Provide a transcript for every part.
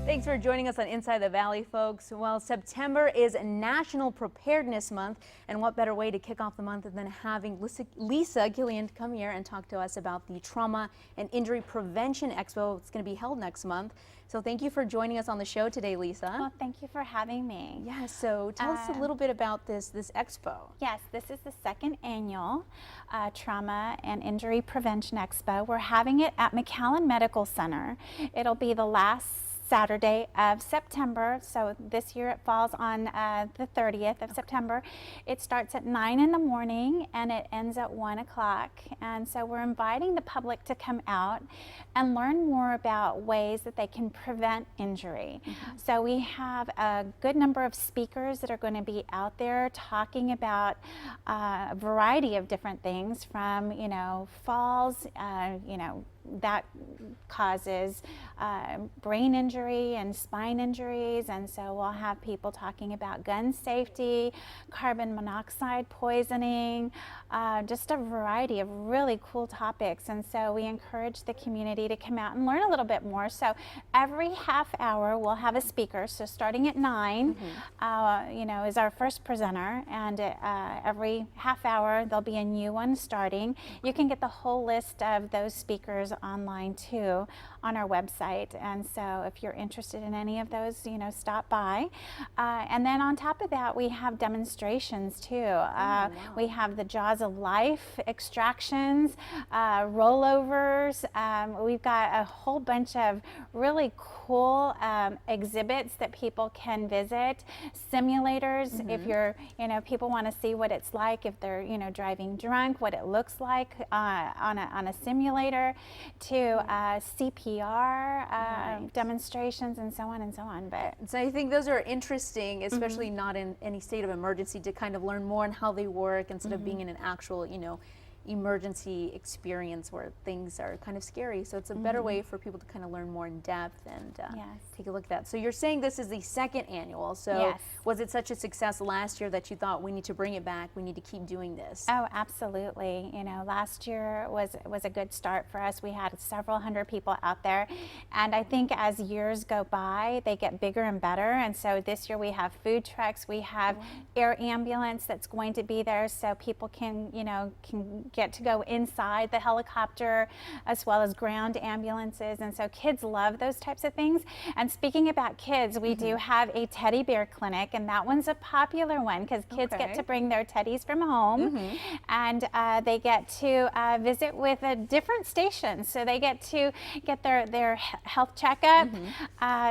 Thanks for joining us on Inside the Valley, folks. Well, September is National Preparedness Month, and what better way to kick off the month than having Lisa Gillian come here and talk to us about the Trauma and Injury Prevention Expo. It's going to be held next month. So thank you for joining us on the show today, Lisa. Well, thank you for having me. Yeah, so tell us a little bit about this expo. Yes, this is the second annual Trauma and Injury Prevention Expo. We're having it at McAllen Medical Center. It'll be the last Saturday of September, so this year it falls on the 30th of September. It starts at 9 in the morning and it ends at 1 o'clock, and so we're inviting the public to come out and learn more about ways that they can prevent injury. So we have a good number of speakers that are going to be out there talking about a variety of different things, from falls, that causes brain injury and spine injuries, and so we'll have people talking about gun safety, carbon monoxide poisoning, just a variety of really cool topics. And so we encourage the community to come out and learn a little bit more. So every half hour we'll have a speaker. So starting at 9 is our first presenter, and every half hour there'll be a new one starting. You can get the whole list of those speakers online too on our website, and so if you're interested in any of those, stop by. And then on top of that, we have demonstrations too. Wow. We have the Jaws of Life extractions, rollovers. We've got a whole bunch of really cool exhibits that people can visit. Simulators, if you're, people want to see what it's like if they're, driving drunk, what it looks like on a simulator, to CPR demonstrations, and so on and so on. But so I think those are interesting, especially not in any state of emergency, to kind of learn more on how they work instead of being in an actual, emergency experience where things are kind of scary. So it's a better way for people to kind of learn more in depth and take a look at that. So you're saying this is the second annual. So was it such a success last year that you thought we need to bring it back, we need to keep doing this? Oh, absolutely. Last year was a good start for us. We had several hundred people out there, and I think as years go by, they get bigger and better. And so this year we have food trucks, we have air ambulance that's going to be there, so people can get to go inside the helicopter, as well as ground ambulances. And so kids love those types of things. And speaking about kids, we do have a teddy bear clinic, and that one's a popular one because kids get to bring their teddies from home, and they get to visit with a different station. So they get to get their health checkup,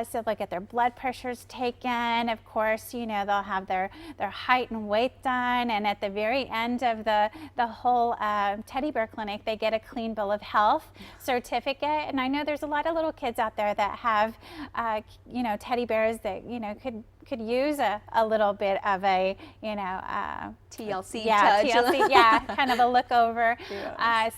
so they'll get their blood pressures taken. Of course, they'll have their height and weight done, and at the very end of the whole teddy bear clinic, they get a clean bill of health certificate. And I know there's a lot of little kids out there that have teddy bears that could use a little bit of a TLC touch. TLC, kind of a look over.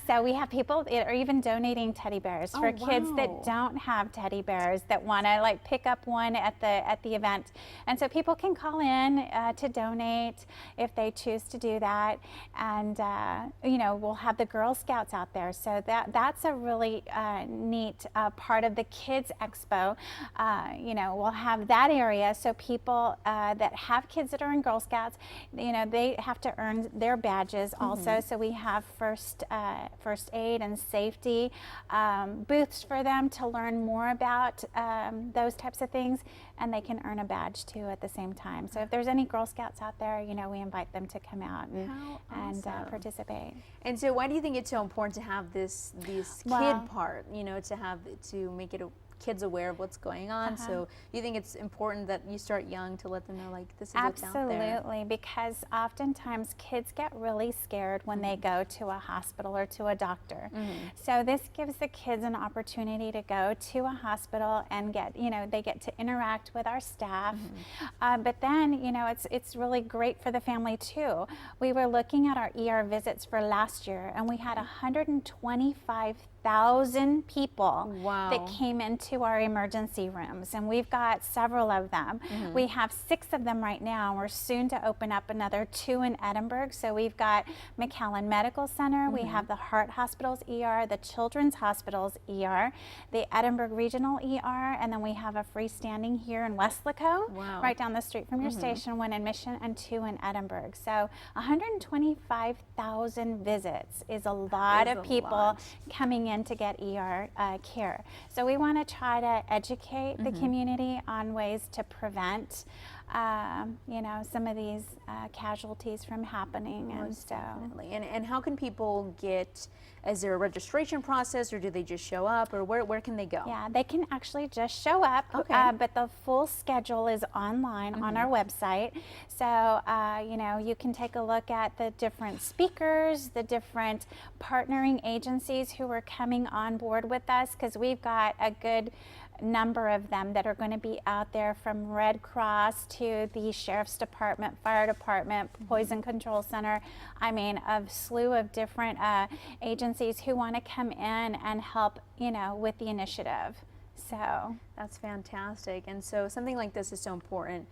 So we have people that are even donating teddy bears for kids that don't have teddy bears, that want to pick up one at the event. And so people can call in to donate if they choose to do that. And we'll have the Girl Scouts out there. So that's a really neat part of the Kids Expo. We'll have that area, so people that have kids that are in Girl Scouts, they have to earn their badges also. So we have first aid and safety booths for them to learn more about those types of things, and they can earn a badge too at the same time. So if there's any Girl Scouts out there, we invite them to come out and participate. And so why do you think it's so important to have this kid part, to make it kids aware of what's going on? So you think it's important that you start young to let them know this is what's out there? Absolutely, because oftentimes kids get really scared when they go to a hospital or to a doctor. So this gives the kids an opportunity to go to a hospital and they get to interact with our staff. But then it's really great for the family too. We were looking at our ER visits for last year, and we had 125 1,000 people Wow. that came into our emergency rooms, and we've got several of them. We have 6 of them right now. We're soon to open up another 2 in Edinburgh. So we've got McAllen Medical Center, we have the Heart Hospital's ER, the Children's Hospital's ER, the Edinburgh Regional ER, and then we have a freestanding here in Westlaco, Wow. right down the street from your station, 1 in Mission and 2 in Edinburgh. So 125,000 visits is a lot is of a people lot. coming in to get ER care. So we want to try to educate the community on ways to prevent you know, some of these casualties from happening. And Most so definitely. And how can people get, is there a registration process, or do they just show up, or where can they go? yeah, they can actually just show up, Okay. but the full schedule is online on our website. So, you know, you can take a look at the different speakers, the different partnering agencies who are coming on board with us, because we've got a good number of them that are going to be out there, from Red Cross to the Sheriff's Department, Fire Department, Poison Control Center. I mean, a slew of different agencies who want to come in and help, you know, with the initiative. So That's fantastic. And so something like this is so important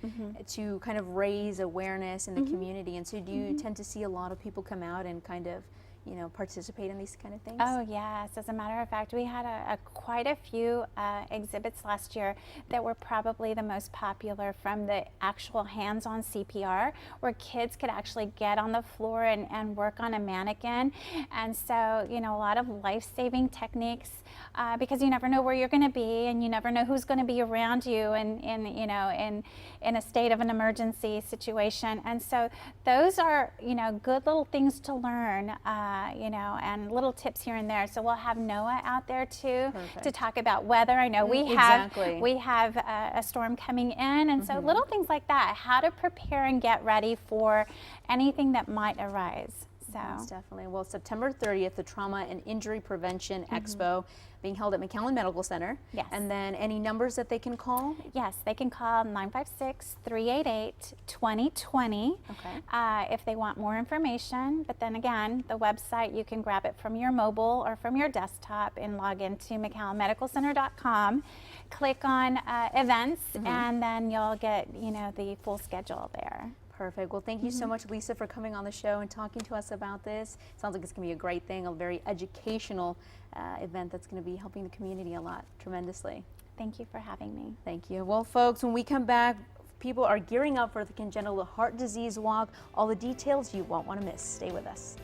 to kind of raise awareness in the community. And so do you tend to see a lot of people come out and kind of, you know, participate in these kind of things? oh yes, as a matter of fact, we had quite a few exhibits last year that were probably the most popular, from the actual hands-on CPR, where kids could actually get on the floor and work on a mannequin. And so, you know, a lot of life-saving techniques, because you never know where you're going to be, and you never know who's going to be around you you know, in a state of an emergency situation. And so those are, you know, good little things to learn, you know, and little tips here and there. So we'll have Noah out there too to talk about weather. I know we have a storm coming in, and so little things like that, how to prepare and get ready for anything that might arise. So Most definitely. Well, September 30th, the Trauma and Injury Prevention Expo being held at McAllen Medical Center. Yes. And then any numbers that they can call? yes, they can call 956-388-2020 Okay. if they want more information. But then again, the website, you can grab it from your mobile or from your desktop and log into McAllenMedicalCenter.com. Click on events, and then you'll get, you know, the full schedule there. Perfect. Well, thank you so much, Lisa, for coming on the show and talking to us about this. Sounds like it's going to be a great thing, a very educational event that's going to be helping the community a lot, tremendously. Thank you for having me. Thank you. Well, folks, when we come back, people are gearing up for the Congenital Heart Disease Walk. All the details you won't want to miss. Stay with us.